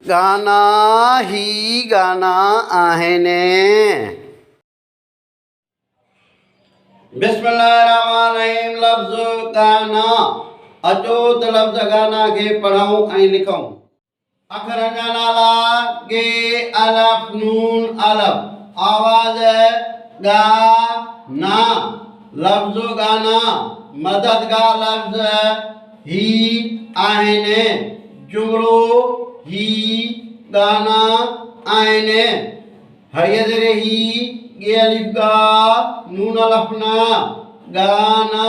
गाना ही गाना आहिनि। बिस्मिल्लाहिर्रहमानिर्रहीम। लफ्ज़ गाना। अचो त लफ्ज़ गाना खे पढ़ूं ऐं लिखूं। अखरनि जा नाला गे अलफ नून अलफ। आवाज़ गा ना। लफ्ज़ गाना मददगार लफ्ज़ ही आहिनि। जुमलो ही गाना आहिनि। हयदरे ही गे अलिफ गा नून अलफ ना गाना।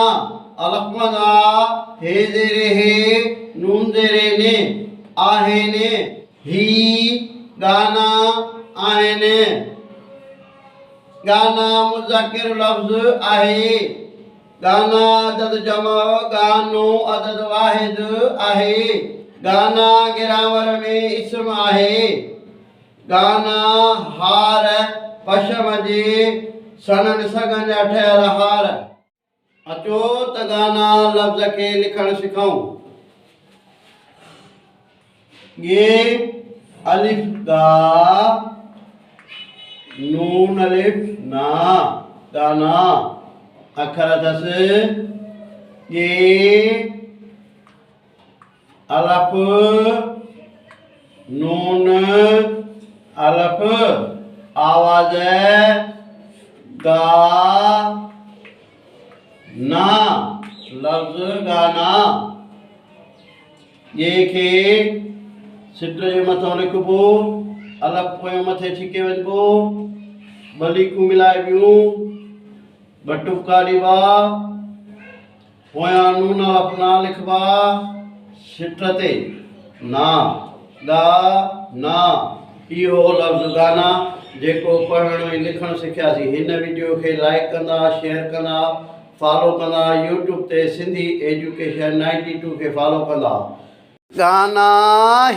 अलफ मदा हे जेरे हे नून जेरे ने आहिनि। ही गाना आहिनि। गाना मुज़क्किर लफ्ज़ आहे। गाना अदद जमा गानो अदद वाहिद आहे। गाना गिरावर में इस्म आहे। गाना हार पशम जे सनन सगन जा ठहियल हार। अचो त गाना लफ्ज़ खे लिखण सिखूं। ये अलिफ गा नून अलिफ ना गाना। अखर दस ये अलफ नून अलफ। आवाज गा ना। लफ्ज़ गाना। ये खे सिट जे मथां लिखबो। अलफ पोयों मथे छिके वञिबो। ॿ लीकूं मिलाइबियूं। ॿ टुका ॾिबा। पोयां नून अलफ ना लिखबा। सिट ते ना गा ना। इहो लफ्ज़ गाना जेको पढ़ण ऐं लिखण सिखियासीं। हिन वीडियो खे लाइक कंदा, शेयर कंदा, फॉलो कंदा। यूट्यूब ते सिंधी एजुकेशन 92 खे फॉलो कंदा। गाना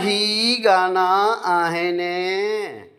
ही गाना आहिनि।